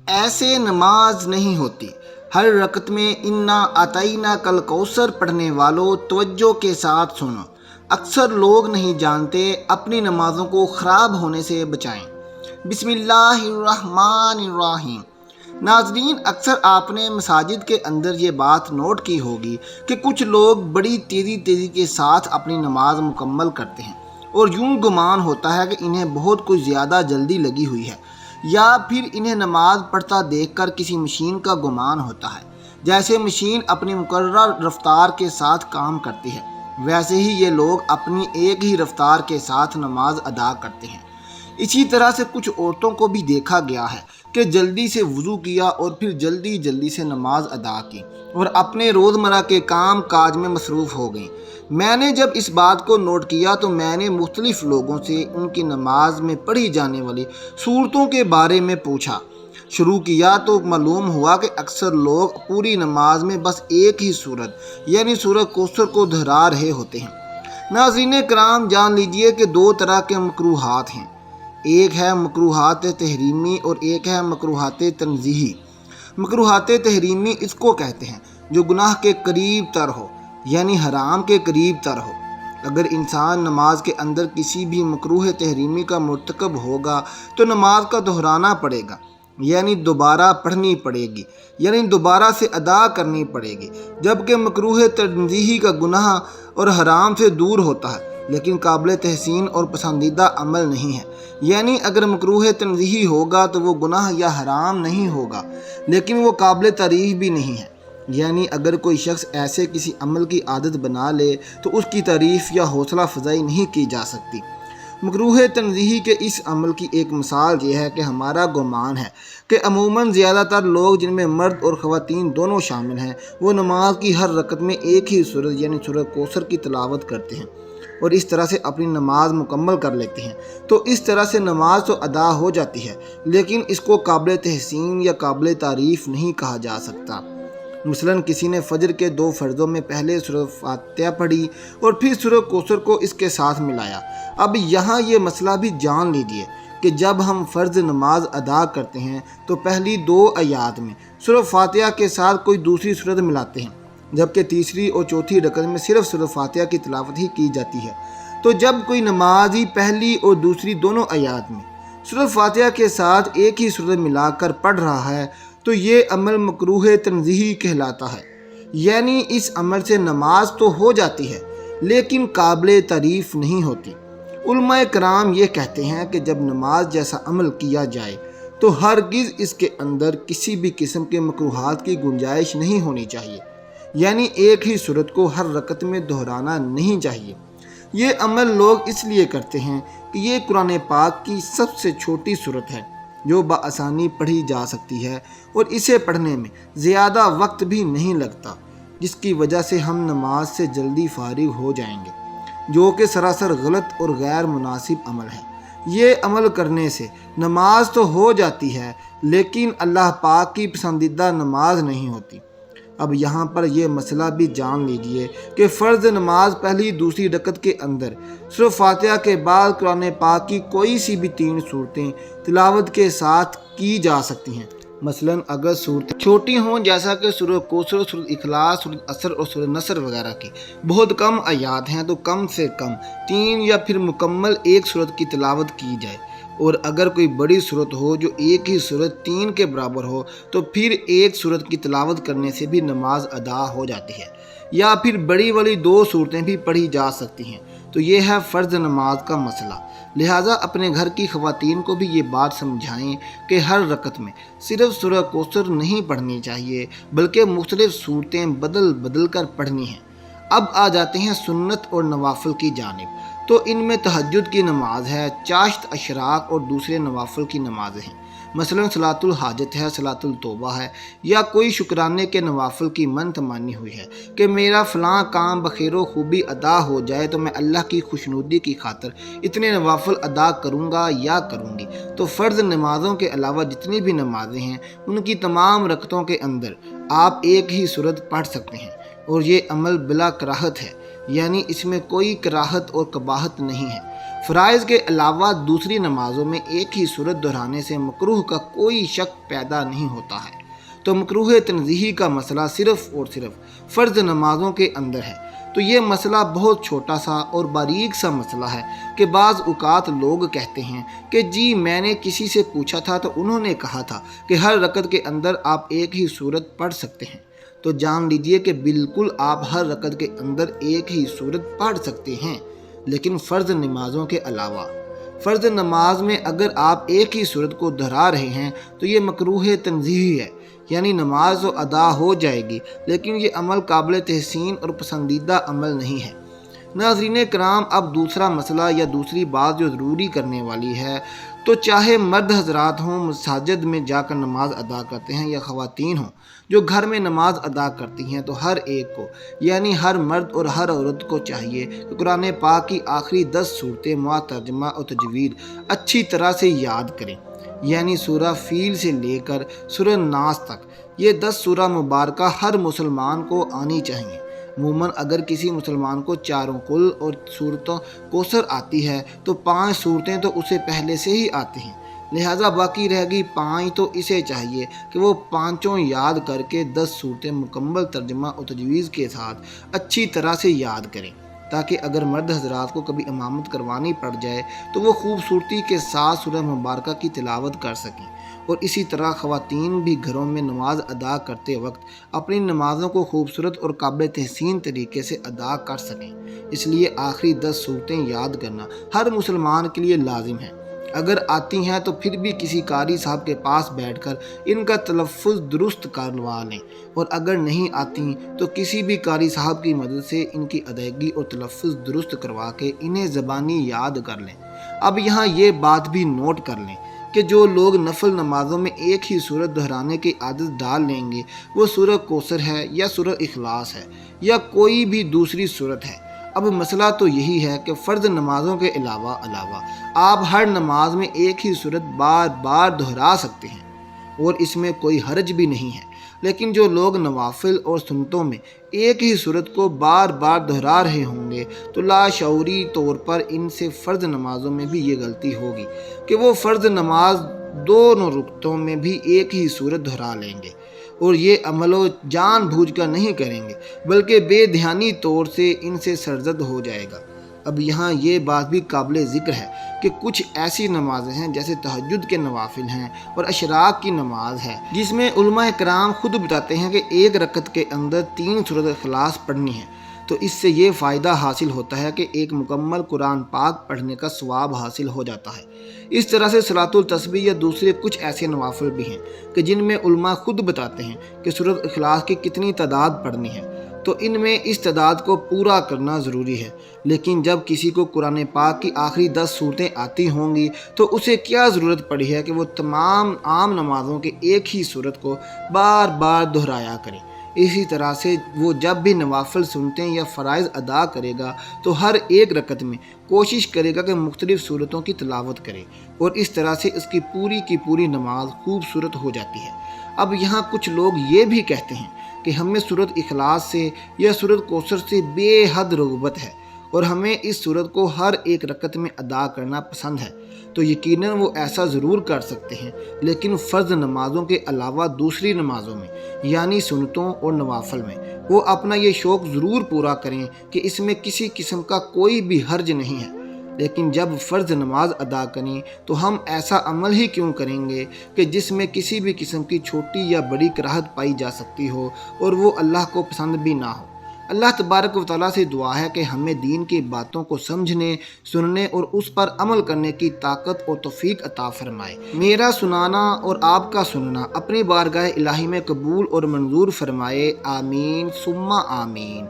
ایسے نماز نہیں ہوتی۔ ہر رکعت میں انا اعطیناک کل کوثر پڑھنے والوں توجہ کے ساتھ سنو۔ اکثر لوگ نہیں جانتے، اپنی نمازوں کو خراب ہونے سے بچائیں۔ بسم اللہ الرحمن الرحیم۔ ناظرین، اکثر آپ نے مساجد کے اندر یہ بات نوٹ کی ہوگی کہ کچھ لوگ بڑی تیزی کے ساتھ اپنی نماز مکمل کرتے ہیں اور یوں گمان ہوتا ہے کہ انہیں بہت کچھ زیادہ جلدی لگی ہوئی ہے، یا پھر انہیں نماز پڑھتا دیکھ کر کسی مشین کا گمان ہوتا ہے۔ جیسے مشین اپنی مقررہ رفتار کے ساتھ کام کرتی ہے، ویسے ہی یہ لوگ اپنی ایک ہی رفتار کے ساتھ نماز ادا کرتے ہیں۔ اسی طرح سے کچھ عورتوں کو بھی دیکھا گیا ہے کہ جلدی سے وضو کیا اور پھر جلدی سے نماز ادا کی اور اپنے روزمرہ کے کام کاج میں مصروف ہو گئیں۔ میں نے جب اس بات کو نوٹ کیا تو میں نے مختلف لوگوں سے ان کی نماز میں پڑھی جانے والی صورتوں کے بارے میں پوچھا شروع کیا تو معلوم ہوا کہ اکثر لوگ پوری نماز میں بس ایک ہی صورت یعنی سورہ کوثر کو دہرا رہے ہوتے ہیں۔ ناظرین کرام، جان لیجئے کہ دو طرح کے مکروہات ہیں، ایک ہے مکروہات تحریمی اور ایک ہے مکروہات تنزیہی۔ مکروہات تحریمی اس کو کہتے ہیں جو گناہ کے قریب تر ہو، یعنی حرام کے قریب تر ہو۔ اگر انسان نماز کے اندر کسی بھی مکروہ تحریمی کا مرتکب ہوگا تو نماز کا دہرانا پڑے گا، یعنی دوبارہ پڑھنی پڑے گی، یعنی دوبارہ سے ادا کرنی پڑے گی۔ جبکہ مکروہ تنزیہی کا گناہ اور حرام سے دور ہوتا ہے لیکن قابل تحسین اور پسندیدہ عمل نہیں ہے، یعنی اگر مکروہ تنزیہی ہوگا تو وہ گناہ یا حرام نہیں ہوگا لیکن وہ قابل تعریف بھی نہیں ہے، یعنی اگر کوئی شخص ایسے کسی عمل کی عادت بنا لے تو اس کی تعریف یا حوصلہ افزائی نہیں کی جا سکتی۔ مکروہ تنزیہی کے اس عمل کی ایک مثال یہ ہے کہ ہمارا گمان ہے کہ عموماً زیادہ تر لوگ، جن میں مرد اور خواتین دونوں شامل ہیں، وہ نماز کی ہر رکعت میں ایک ہی سورت یعنی سورہ کوثر کی تلاوت کرتے ہیں اور اس طرح سے اپنی نماز مکمل کر لیتے ہیں۔ تو اس طرح سے نماز تو ادا ہو جاتی ہے لیکن اس کو قابل تحسین یا قابل تعریف نہیں کہا جا سکتا۔ مثلاً کسی نے فجر کے 2 فرضوں میں پہلے سورہ فاتحہ پڑھی اور پھر سورہ کوثر کو اس کے ساتھ ملایا۔ اب یہاں یہ مسئلہ بھی جان لیجئے کہ جب ہم فرض نماز ادا کرتے ہیں تو پہلی 2 آیات میں سورہ فاتحہ کے ساتھ کوئی دوسری سورت ملاتے ہیں، جبکہ تیسری اور چوتھی رکعت میں صرف سورہ فاتحہ کی تلاوت ہی کی جاتی ہے۔ تو جب کوئی نمازی پہلی اور دوسری دونوں آیات میں سورہ فاتحہ کے ساتھ ایک ہی سورت ملا کر پڑھ رہا ہے تو یہ عمل مکروہ تنزیہی کہلاتا ہے، یعنی اس عمل سے نماز تو ہو جاتی ہے لیکن قابل تعریف نہیں ہوتی۔ علماء کرام یہ کہتے ہیں کہ جب نماز جیسا عمل کیا جائے تو ہرگز اس کے اندر کسی بھی قسم کے مکروہات کی گنجائش نہیں ہونی چاہیے، یعنی ایک ہی سورت کو ہر رکعت میں دہرانا نہیں چاہیے۔ یہ عمل لوگ اس لیے کرتے ہیں کہ یہ قرآن پاک کی سب سے چھوٹی سورت ہے جو بآسانی پڑھی جا سکتی ہے اور اسے پڑھنے میں زیادہ وقت بھی نہیں لگتا، جس کی وجہ سے ہم نماز سے جلدی فارغ ہو جائیں گے، جو کہ سراسر غلط اور غیر مناسب عمل ہے۔ یہ عمل کرنے سے نماز تو ہو جاتی ہے لیکن اللہ پاک کی پسندیدہ نماز نہیں ہوتی۔ اب یہاں پر یہ مسئلہ بھی جان لیجئے کہ فرض نماز پہلی دوسری رکعت کے اندر سورہ فاتحہ کے بعد قرآن پاک کی کوئی سی بھی 3 صورتیں تلاوت کے ساتھ کی جا سکتی ہیں۔ مثلاً اگر صورتیں چھوٹی ہوں جیسا کہ سورہ کوثر، سورہ اخلاص، سورہ عصر اور سورہ نصر وغیرہ کی بہت کم آیات ہیں تو کم سے کم 3 یا پھر مکمل 1 سورت کی تلاوت کی جائے، اور اگر کوئی بڑی سورت ہو جو ایک ہی سورت 3 کے برابر ہو تو پھر 1 سورت کی تلاوت کرنے سے بھی نماز ادا ہو جاتی ہے، یا پھر بڑی والی 2 صورتیں بھی پڑھی جا سکتی ہیں۔ تو یہ ہے فرض نماز کا مسئلہ۔ لہٰذا اپنے گھر کی خواتین کو بھی یہ بات سمجھائیں کہ ہر رکعت میں صرف سورہ کوثر نہیں پڑھنی چاہیے بلکہ مختلف صورتیں بدل کر پڑھنی ہیں۔ اب آ جاتے ہیں سنت اور نوافل کی جانب۔ تو ان میں تہجد کی نماز ہے، چاشت اشراق اور دوسرے نوافل کی نمازیں ہیں، مثلاً صلاۃ الحاجت ہے، صلاۃ التوبہ ہے، یا کوئی شکرانے کے نوافل کی منت مانی ہوئی ہے کہ میرا فلاں کام بخیر و خوبی ادا ہو جائے تو میں اللہ کی خوشنودی کی خاطر اتنے نوافل ادا کروں گا یا کروں گی۔ تو فرض نمازوں کے علاوہ جتنی بھی نمازیں ہیں ان کی تمام رکعتوں کے اندر آپ ایک ہی سورت پڑھ سکتے ہیں اور یہ عمل بلا کراہت ہے۔ یعنی اس میں کوئی کراہت اور قباحت نہیں ہے۔ فرائض کے علاوہ دوسری نمازوں میں ایک ہی صورت دہرانے سے مکروہ کا کوئی شک پیدا نہیں ہوتا ہے۔ تو مکروہ تنزیہی کا مسئلہ صرف اور صرف فرض نمازوں کے اندر ہے۔ تو یہ مسئلہ بہت چھوٹا سا اور باریک سا مسئلہ ہے کہ بعض اوقات لوگ کہتے ہیں کہ جی میں نے کسی سے پوچھا تھا تو انہوں نے کہا تھا کہ ہر رکعت کے اندر آپ ایک ہی صورت پڑھ سکتے ہیں۔ تو جان لیجئے کہ بالکل آپ ہر رکعت کے اندر ایک ہی صورت پڑھ سکتے ہیں، لیکن فرض نمازوں کے علاوہ۔ فرض نماز میں اگر آپ ایک ہی صورت کو دہرا رہے ہیں تو یہ مکروہ تنزیہی ہے، یعنی نماز تو ادا ہو جائے گی لیکن یہ عمل قابل تحسین اور پسندیدہ عمل نہیں ہے۔ ناظرین کرام، اب دوسرا مسئلہ یا دوسری بات جو ضروری کرنے والی ہے، تو چاہے مرد حضرات ہوں مساجد میں جا کر نماز ادا کرتے ہیں یا خواتین ہوں جو گھر میں نماز ادا کرتی ہیں، تو ہر ایک کو یعنی ہر مرد اور ہر عورت کو چاہیے کہ قرآن پاک کی آخری 10 صورتیں ترجمہ اور تجوید اچھی طرح سے یاد کریں، یعنی سورہ فیل سے لے کر سورہ ناس تک یہ 10 سورہ مبارکہ ہر مسلمان کو آنی چاہیے۔ عموماً اگر کسی مسلمان کو چاروں کل اور سورتوں کوثر آتی ہے تو 5 صورتیں تو اسے پہلے سے ہی آتی ہیں، لہٰذا باقی رہ گئی 5، تو اسے چاہیے کہ وہ 5 یاد کر کے 10 صورتیں مکمل ترجمہ اور تجویز کے ساتھ اچھی طرح سے یاد کریں، تاکہ اگر مرد حضرات کو کبھی امامت کروانی پڑ جائے تو وہ خوبصورتی کے ساتھ سورہ مبارکہ کی تلاوت کر سکیں، اور اسی طرح خواتین بھی گھروں میں نماز ادا کرتے وقت اپنی نمازوں کو خوبصورت اور قابل تحسین طریقے سے ادا کر سکیں۔ اس لیے آخری 10 صورتیں یاد کرنا ہر مسلمان کے لیے لازم ہے۔ اگر آتی ہیں تو پھر بھی کسی قاری صاحب کے پاس بیٹھ کر ان کا تلفظ درست کروا لیں، اور اگر نہیں آتی تو کسی بھی قاری صاحب کی مدد سے ان کی ادائیگی اور تلفظ درست کروا کے انہیں زبانی یاد کر لیں۔ اب یہاں یہ بات بھی نوٹ کر لیں کہ جو لوگ نفل نمازوں میں ایک ہی صورت دہرانے کی عادت ڈال لیں گے، وہ سورہ کوثر ہے یا سورہ اخلاص ہے یا کوئی بھی دوسری صورت ہے۔ اب مسئلہ تو یہی ہے کہ فرض نمازوں کے علاوہ آپ ہر نماز میں ایک ہی صورت بار بار دہرا سکتے ہیں اور اس میں کوئی حرج بھی نہیں ہے، لیکن جو لوگ نوافل اور سنتوں میں ایک ہی صورت کو بار بار دہرا رہے ہوں گے تو لاشعوری طور پر ان سے فرض نمازوں میں بھی یہ غلطی ہوگی کہ وہ فرض نماز دونوں رکعتوں میں بھی ایک ہی صورت دہرا لیں گے، اور یہ عمل و جان بوجھ کر نہیں کریں گے بلکہ بے دھیانی طور سے ان سے سرزد ہو جائے گا۔ اب یہاں یہ بات بھی قابل ذکر ہے کہ کچھ ایسی نمازیں ہیں جیسے تہجد کے نوافل ہیں اور اشراق کی نماز ہے، جس میں علماء کرام خود بتاتے ہیں کہ ایک رکعت کے اندر 3 سورۃ اخلاص پڑھنی ہے، تو اس سے یہ فائدہ حاصل ہوتا ہے کہ ایک مکمل قرآن پاک پڑھنے کا ثواب حاصل ہو جاتا ہے۔ اس طرح سے صلاۃ التسبیح یا دوسرے کچھ ایسے نوافل بھی ہیں کہ جن میں علماء خود بتاتے ہیں کہ سورۃ اخلاص کی کتنی تعداد پڑھنی ہے، تو ان میں اس تعداد کو پورا کرنا ضروری ہے۔ لیکن جب کسی کو قرآن پاک کی آخری 10 صورتیں آتی ہوں گی تو اسے کیا ضرورت پڑی ہے کہ وہ تمام عام نمازوں کے ایک ہی صورت کو بار بار دہرایا کرے۔ اسی طرح سے وہ جب بھی نوافل سنتیں یا فرائض ادا کرے گا تو ہر ایک رکعت میں کوشش کرے گا کہ مختلف صورتوں کی تلاوت کرے، اور اس طرح سے اس کی پوری نماز خوبصورت ہو جاتی ہے۔ اب یہاں کچھ لوگ یہ بھی کہتے ہیں کہ ہمیں سورۃ اخلاص سے یا سورۃ کوثر سے بے حد رغبت ہے اور ہمیں اس سورت کو ہر ایک رکعت میں ادا کرنا پسند ہے، تو یقیناً وہ ایسا ضرور کر سکتے ہیں، لیکن فرض نمازوں کے علاوہ دوسری نمازوں میں یعنی سنتوں اور نوافل میں وہ اپنا یہ شوق ضرور پورا کریں کہ اس میں کسی قسم کا کوئی بھی حرج نہیں ہے۔ لیکن جب فرض نماز ادا کریں تو ہم ایسا عمل ہی کیوں کریں گے کہ جس میں کسی بھی قسم کی چھوٹی یا بڑی کراہت پائی جا سکتی ہو اور وہ اللہ کو پسند بھی نہ ہو۔ اللہ تبارک و تعالیٰ سے دعا ہے کہ ہمیں دین کی باتوں کو سمجھنے، سننے اور اس پر عمل کرنے کی طاقت اور توفیق عطا فرمائے۔ میرا سنانا اور آپ کا سننا اپنی بارگاہ الہی میں قبول اور منظور فرمائے، آمین ثم آمین۔